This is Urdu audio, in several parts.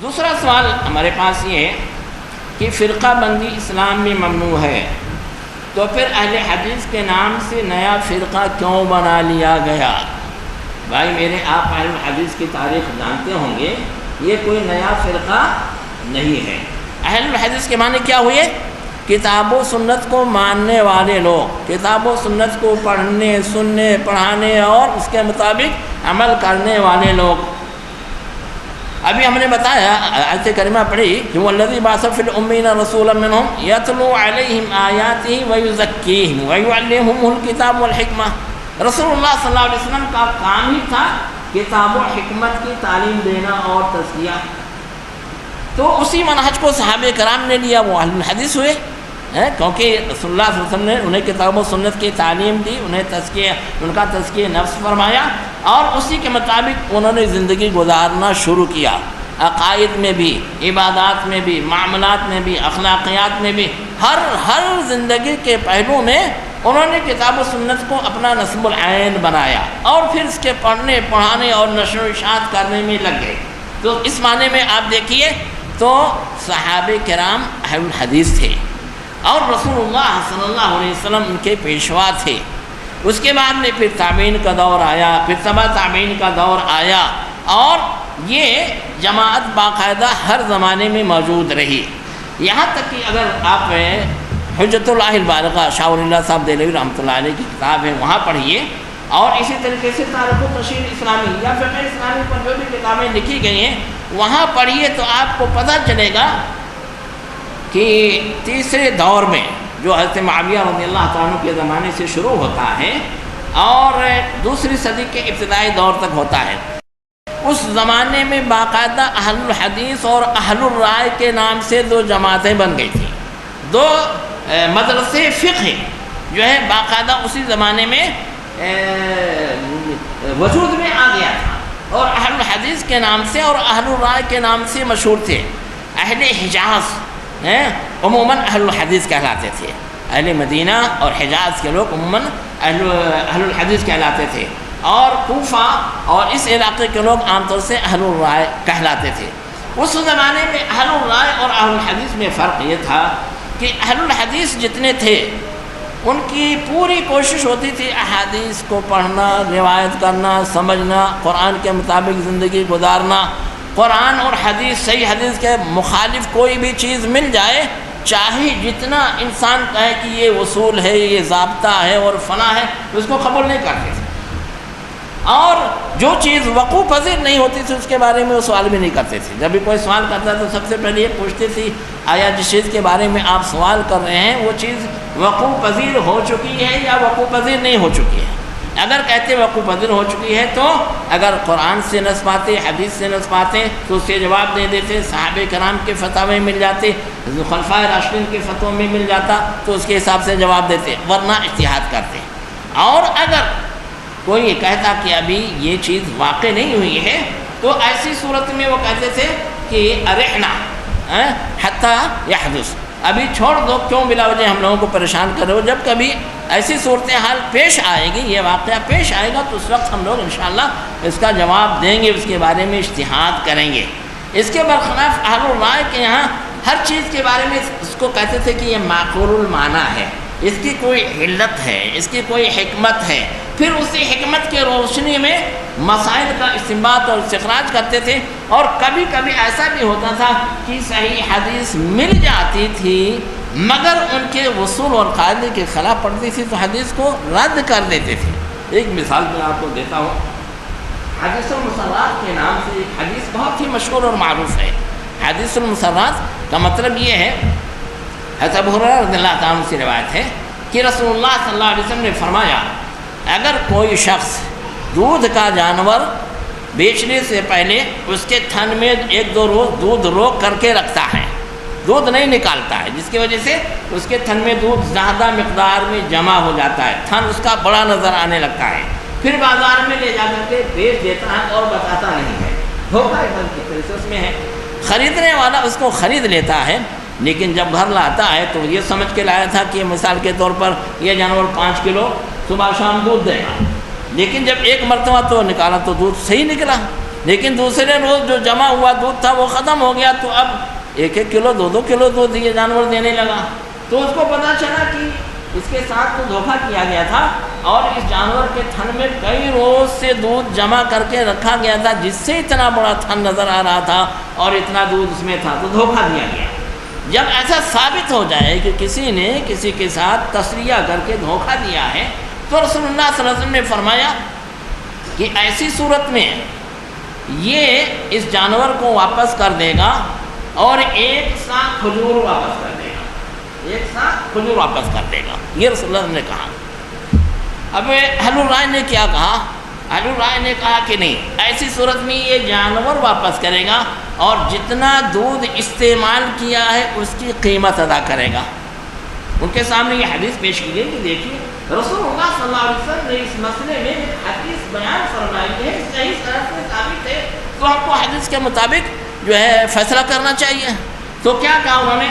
دوسرا سوال ہمارے پاس یہ ہے کہ فرقہ بندی اسلام میں ممنوع ہے، تو پھر اہل حدیث کے نام سے نیا فرقہ کیوں بنا لیا گیا؟ بھائی میرے، آپ اہل حدیث کی تاریخ جانتے ہوں گے، یہ کوئی نیا فرقہ نہیں ہے۔ اہل حدیث کے معنی کیا ہوئے؟ کتاب و سنت کو ماننے والے لوگ، کتاب و سنت کو پڑھنے، سننے، پڑھانے اور اس کے مطابق عمل کرنے والے لوگ۔ ابھی ہم نے بتایا، آیت کریمہ پڑھی کہ والذی بعث فی الامین رسولا منہم یتلو علیہم آیاتہ ویزکیہم ویعلمہم الکتاب والحکمہ۔ رسول اللہ صلی اللہ علیہ وسلم کا کام ہی تھا کتاب و حکمت کی تعلیم دینا اور تزکیہ، تو اسی منہج کو صحابہ کرام نے لیا، وہ اہل الحدیث ہوئے، کیونکہ رسول اللہ صلی اللہ علیہ وسلم نے انہیں کتاب و سنت کی تعلیم دی، انہیں تزکیہ، ان کا تزکیہ نفس فرمایا، اور اسی کے مطابق انہوں نے زندگی گزارنا شروع کیا، عقائد میں بھی، عبادات میں بھی، معاملات میں بھی، اخلاقیات میں بھی، ہر زندگی کے پہلو میں انہوں نے کتاب و سنت کو اپنا نصب العین بنایا، اور پھر اس کے پڑھنے، پڑھانے اور نشر و اشاعت کرنے میں لگ گئے۔ تو اس معنی میں آپ دیکھیے تو صحابہ کرام اہل الحدیث تھے، اور رسول اللہ صلی اللہ علیہ وسلم ان کے پیشوا تھے۔ اس کے بعد میں پھر تابعین کا دور آیا، پھر تبع تابعین کا دور آیا، اور یہ جماعت باقاعدہ ہر زمانے میں موجود رہی، یہاں تک کہ اگر آپ حجت اللہ البالغہ شاہ ولی اللہ صاحب دہلوی رحمۃ اللہ علیہ کی کتاب ہے، وہاں پڑھیے، اور اسی طریقے سے تاریخ و تشریح اسلامی یا فقہ اسلامی پر جو بھی کتابیں لکھی گئی ہیں وہاں پڑھیے، تو آپ کو پتہ چلے گا کہ تیسرے دور میں جو حضرت معاویہ رضی اللہ تعالیٰ عنہ کے زمانے سے شروع ہوتا ہے اور دوسری صدی کے ابتدائی دور تک ہوتا ہے، اس زمانے میں باقاعدہ اہل الحدیث اور اہل الرائے کے نام سے دو جماعتیں بن گئی تھیں، دو مدرسے فقہ جو ہے باقاعدہ اسی زمانے میں وجود میں آ گیا تھا، اور اہل الحدیث کے نام سے اور اہل الرائے کے نام سے مشہور تھے۔ اہل حجاز عموماً اہل الحدیث کہلاتے تھے، اہل مدینہ اور حجاز کے لوگ عموماً اہل الحدیث کہلاتے تھے، اور کوفہ اور اس علاقے کے لوگ عام طور سے اہل الرائے کہلاتے تھے۔ اس زمانے میں اہل الرائے اور اہل الحدیث میں فرق یہ تھا کہ اہل الحدیث جتنے تھے ان کی پوری کوشش ہوتی تھی احادیث کو پڑھنا، روایت کرنا، سمجھنا، قرآن کے مطابق زندگی گزارنا، قرآن اور حدیث، صحیح حدیث کے مخالف کوئی بھی چیز مل جائے، چاہے جتنا انسان کہے کہ یہ اصول ہے، یہ ضابطہ ہے اور فلاں ہے، اس کو قبول نہیں کرتے تھے، اور جو چیز وقوع پذیر نہیں ہوتی تھی اس کے بارے میں وہ سوال بھی نہیں کرتے تھے۔ جب بھی کوئی سوال کرتا تو سب سے پہلے یہ پوچھتے تھی آیا جس چیز کے بارے میں آپ سوال کر رہے ہیں وہ چیز وقوع پذیر ہو چکی ہے یا وقوع پذیر نہیں ہو چکی ہے۔ اگر کہتے وقوع پذیر ہو چکی ہے تو اگر قرآن سے نص پاتے، حدیث سے نص پاتے تو اس سے جواب دے دیتے، صحابہ کرام کے فتاوے مل جاتے، خلفائے راشدین کے فتووں میں مل جاتا تو اس کے حساب سے جواب دیتے، ورنہ اجتہاد کرتے۔ اور اگر کوئی یہ کہتا کہ ابھی یہ چیز واقع نہیں ہوئی ہے تو ایسی صورت میں وہ کہتے تھے کہ ارحنا حتی یحدث، ابھی چھوڑ دو، کیوں بلا وجہ ہم لوگوں کو پریشان کر رہے ہو، جب کبھی ایسی صورتحال پیش آئے گی، یہ واقعہ پیش آئے گا تو اس وقت ہم لوگ انشاءاللہ اس کا جواب دیں گے، اس کے بارے میں اجتہاد کریں گے۔ اس کے برخلاف اہل الرائے کے یہاں ہر چیز کے بارے میں اس کو کہتے تھے کہ یہ معقول المعنی ہے، اس کی کوئی علت ہے، اس کی کوئی حکمت ہے، پھر اسی حکمت کے روشنی میں مسائل کا استنباط اور استخراج کرتے تھے۔ اور کبھی کبھی ایسا بھی ہوتا تھا کہ صحیح حدیث مل جاتی تھی مگر ان کے وصول اور قاعدے کے خلاف پڑتی تھی تو حدیث کو رد کر دیتے تھے۔ ایک مثال میں آپ کو دیتا ہوں، حدیث المسرات کے نام سے ایک حدیث بہت ہی مشہور اور معروف ہے۔ حدیث المسرات کا مطلب یہ ہے، حضرت ابو ہریرہ رضی اللہ تعالیٰ عنہ سے روایت ہے کہ رسول اللہ صلی اللہ علیہ وسلم نے فرمایا، اگر کوئی شخص دودھ کا جانور بیچنے سے پہلے اس کے تھن میں ایک دو روز دودھ روک کر کے رکھتا ہے، دودھ نہیں نکالتا ہے، جس کی وجہ سے اس کے تھن میں دودھ زیادہ مقدار میں جمع ہو جاتا ہے، تھن اس کا بڑا نظر آنے لگتا ہے، پھر بازار میں لے جا کر کے بیچ دیتا ہے اور بتاتا نہیں ہے، دھوکہ ایک طرح سے اس میں ہے۔ خریدنے والا اس کو خرید لیتا ہے، لیکن جب گھر لاتا ہے تو یہ سمجھ کے لایا تھا کہ مثال کے طور پر یہ جانور 5 کلو صبح شام دودھ دے گا، لیکن جب ایک مرتبہ تو نکالا تو دودھ صحیح نکلا، لیکن دوسرے روز جو جمع ہوا دودھ تھا وہ ختم ہو گیا، تو اب 1-1 کلو 2-2 کلو دودھ یہ جانور دینے لگا۔ تو اس کو پتہ چلا کہ اس کے ساتھ تو دھوکہ کیا گیا تھا، اور اس جانور کے تھن میں کئی روز سے دودھ جمع کر کے رکھا گیا تھا، جس سے اتنا بڑا تھن نظر آ رہا تھا اور اتنا دودھ اس میں تھا، تو دھوکہ دیا گیا۔ جب ایسا ثابت ہو جائے کہ کسی نے کسی کے ساتھ تسلیہ کر کے دھوکہ دیا ہے، تو رسول اللہ صلی اللہ علیہ وسلم نے فرمایا کہ ایسی صورت میں یہ اس جانور کو واپس کر دے گا اور 1 سا کھجور واپس کر دے گا، 1 سا کھجور واپس کر دے گا، یہ رسول اللہ نے کہا۔ اب اہل الرائے نے کیا کہا؟ اہل الرائے نے کہا کہ نہیں، ایسی صورت میں یہ جانور واپس کرے گا اور جتنا دودھ استعمال کیا ہے اس کی قیمت ادا کرے گا۔ ان کے سامنے یہ حدیث پیش کی گئی کہ دیکھیے رسول اللہ صلی اللہ علیہ وسلم نے اس مسئلے میں ایک حدیث بیان فرمائی ہے، صحیح صنعت میں ثابت ہے، تو ہم کو حدیث کے مطابق جو ہے فیصلہ کرنا چاہیے۔ تو کیا کہا انہوں نے؟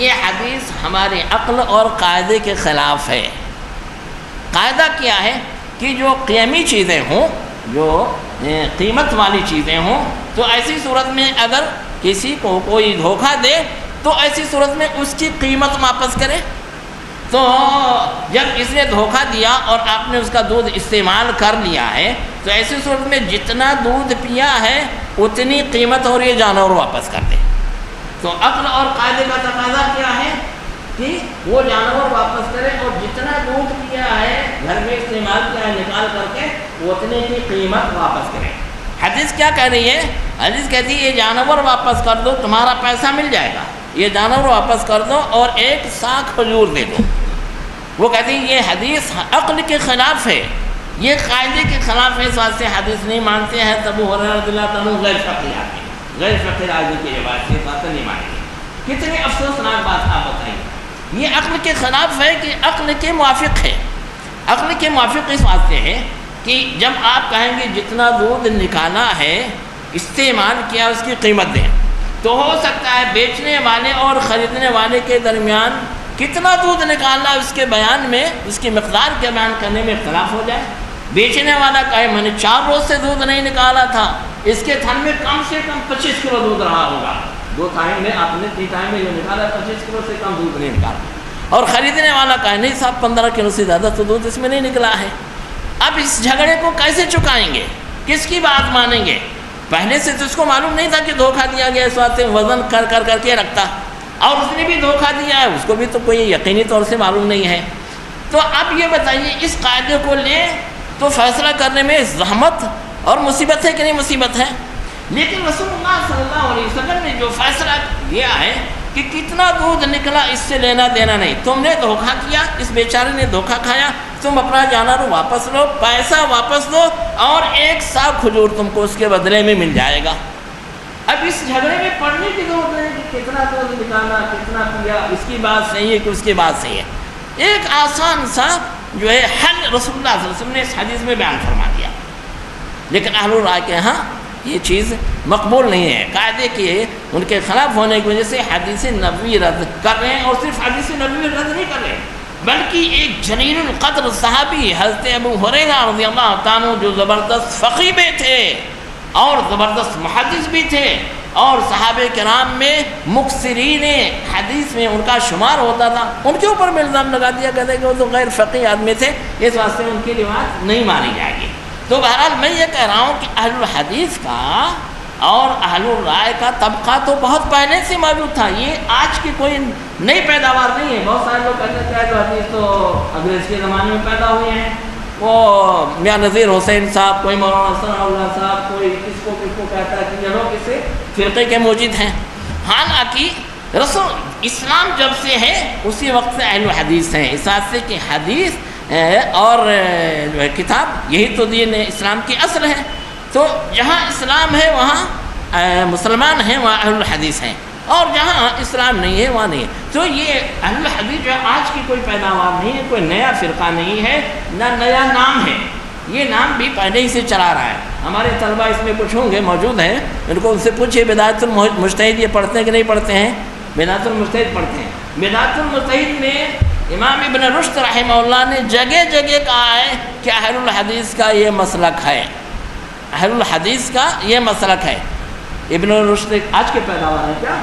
یہ حدیث ہمارے عقل اور قاعدے کے خلاف ہے۔ قاعدہ کیا ہے کہ جو قیمی چیزیں ہوں، جو قیمت والی چیزیں ہوں، تو ایسی صورت میں اگر کسی کو کوئی دھوکہ دے تو ایسی صورت میں اس کی قیمت واپس کرے۔ تو جب اس نے دھوکہ دیا اور آپ نے اس کا دودھ استعمال کر لیا ہے، تو ایسی صورت میں جتنا دودھ پیا ہے اتنی قیمت اور یہ جانور واپس کر دے۔ تو عقل اور قاعدے کا تقاضا کیا ہے کہ وہ جانور واپس کرے اور جتنا دودھ پیا ہے گھر میں استعمال کیا ہے نکال کر کے اتنے کی قیمت واپس کرے۔ حدیث کیا کہہ رہی ہے؟ حدیث کہتی ہے یہ جانور واپس کر دو، تمہارا پیسہ مل جائے گا، یہ جانور واپس کر دو اور 1 سا کھجور دے دو۔ وہ کہتی ہے یہ حدیث عقل کے خلاف ہے، یہ قاعدے کے خلاف ہے، اس واسطے حدیث نہیں مانتے ہیں۔ ابو ہریرہ رضی اللہ عنہ غیر فقیہ آدمی، غیر فقیہ آدمی کی روایت سے بات نہیں مانتے۔ کتنی افسوسناک بات آپ بتائیے، یہ عقل کے خلاف ہے کہ عقل کے موافق ہے؟ عقل کے موافق اس واسطے ہے کہ جب آپ کہیں گے جتنا دودھ نکالا ہے استعمال کیا اس کی قیمت دیں، تو ہو سکتا ہے بیچنے والے اور خریدنے والے کے درمیان کتنا دودھ نکالنا اس کے بیان میں، اس کی مقدار کے بیان کرنے میں اختلاف ہو جائے۔ بیچنے والا کہے میں نے 4 روز سے دودھ نہیں نکالا تھا، اس کے تھن میں کم سے کم 25 کلو دودھ رہا ہوگا، 2 ٹائم میں آپ نے 3 ٹائم میں جو نکالا 25 کلو سے کم دودھ نہیں نکالا۔ اور خریدنے والا کہے نہیں صاحب 15 کلو سے زیادہ تو دودھ اس میں نہیں نکلا ہے۔ اب اس جھگڑے کو کیسے چکائیں گے؟ کس کی بات مانیں گے؟ پہلے سے تو اس کو معلوم نہیں تھا کہ دھوکہ دیا گیا، اس واسطے وزن کر کے رکھتا، اور اس نے بھی دھوکہ دیا ہے، اس کو بھی تو کوئی یقینی طور سے معلوم نہیں ہے۔ تو اب یہ بتائیے اس قاعدے کو لیں تو فیصلہ کرنے میں زحمت اور مصیبت ہے کہ نہیں مصیبت ہے؟ لیکن رسول اللہ صلی اللہ علیہ وسلم نے جو فیصلہ دیا ہے کہ کتنا دودھ نکلا اس سے لینا دینا نہیں، تم نے دھوکہ کیا، اس بیچارے نے دھوکہ کھایا، تم اپنا جانور واپس لو، پیسہ واپس دو اور 1 سا کھجور تم کو اس کے بدلے میں مل جائے گا۔ اب اس جھگڑے میں پڑھنے کی ضرورت نہیں کہ کتنا دودھ نکالا، کتنا پیا، اس کی بات صحیح ہے کہ اس کی بات صحیح ہے۔ ایک آسان سا جو ہے حل رسول اللہ صلی اللہ علیہ وسلم نے اس حدیث میں بیان فرما دیا، لیکن اہل الرائے کے ہاں یہ چیز مقبول نہیں ہے، قاعدے کے ان کے خلاف ہونے کی وجہ سے حدیث نبوی رد کر رہے ہیں، اور صرف حدیث نبوی رد نہیں کر رہے بلکہ ایک جلیل القدر صحابی حضرت ابو ہریرہ رضی اللہ تعالیٰ عنہ جو زبردست فقیہ بھی تھے اور زبردست محدث بھی تھے، اور صحابہ کرام میں مکثرین حدیث میں ان کا شمار ہوتا تھا، ان کے اوپر بھی الزام لگا دیا کہتے کہ وہ تو غیر فقیہ آدمی تھے، اس واسطے ان کی روایت نہیں مانی جائے گی۔ تو بہرحال میں یہ کہہ رہا ہوں کہ اہل الحدیث کا اور اہل الرائے کا طبقہ تو بہت پہلے سے موجود تھا، یہ آج کی کوئی نئی پیداوار نہیں ہے۔ بہت سارے لوگ کہتے ہیں کہ حدیث تو انگریز کے زمانے میں پیدا ہوئے ہیں، وہ میاں نذیر حسین صاحب، کوئی مولانا ثناء اللہ صاحب، کوئی کس کو کہتا ہے کہ یہ لوگ اسے فرقے کے موجد ہیں۔ حالانکہ رسول اسلام جب سے ہے اسی وقت سے اہل الحدیث ہیں، اس واسطے کہ حدیث اور جو ہے کتاب یہی تو دین اسلام کی اصل ہے۔ تو جہاں اسلام ہے وہاں مسلمان ہیں، وہاں اہل الحدیث ہیں، اور جہاں اسلام نہیں ہے وہاں نہیں ہے۔ تو یہ اہل الحدیث جو آج کی کوئی پیداوار نہیں ہے، کوئی نیا فرقہ نہیں ہے، نہ نیا نام ہے، یہ نام بھی پہلے ہی سے چلا رہا ہے۔ ہمارے طلبہ اس میں کچھ ہوں گے موجود ہیں، ان کو ان سے پوچھئے بدایت المجتہد یہ پڑھتے ہیں کہ نہیں پڑھتے ہیں؟ بدایت المجتہد پڑھتے ہیں۔ بدایت المجتہد میں امام ابن رشد رحمہ اللہ نے جگہ جگہ کہا ہے کہ اہل الحدیث کا یہ مسلک ہے، اہل الحدیث کا یہ مسلک ہے۔ ابن رشد آج کے پیداوار ہے کیا؟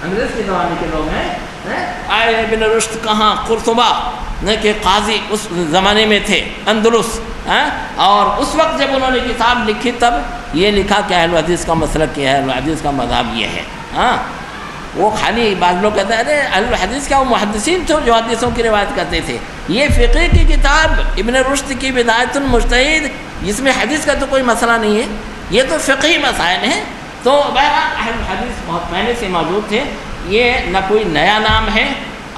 انگریز کے زمانے کے لوگ ہیں۔ ابن رشد کہاں؟ قرطبہ کہ قاضی اس زمانے میں تھے، اندلس، اور اس وقت جب انہوں نے کتاب لکھی تب یہ لکھا کہ اہل الحدیث کا مسلک یہ ہے، اہل الحدیث کا مذہب یہ ہے۔ وہ خالی بعض لوگ کہتے ہیں ارے اہل الحدیث کا وہ محدثین تھے جو حدیثوں کی روایت کرتے تھے، یہ فقہ کی کتاب ابن رشد کی بدایت المجتہد، جس میں حدیث کا تو کوئی مسئلہ نہیں ہے، یہ تو فقہی مسائل ہیں۔ تو بہرحال اہل الحدیث بہت پہلے سے موجود تھے، یہ نہ کوئی نیا نام ہے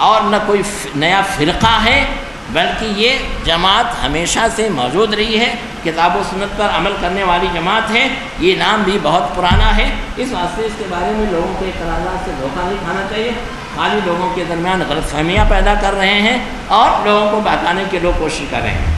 اور نہ کوئی نیا فرقہ ہے، بلکہ یہ جماعت ہمیشہ سے موجود رہی ہے، کتاب و سنت پر عمل کرنے والی جماعت ہے۔ یہ نام بھی بہت پرانا ہے، اس واسطے اس کے بارے میں لوگوں کے اقرارات سے دھوکہ نہیں کھانا چاہیے۔ خالی لوگوں کے درمیان غلط فہمیاں پیدا کر رہے ہیں اور لوگوں کو بہکانے کی لوگ کوشش کر رہے ہیں۔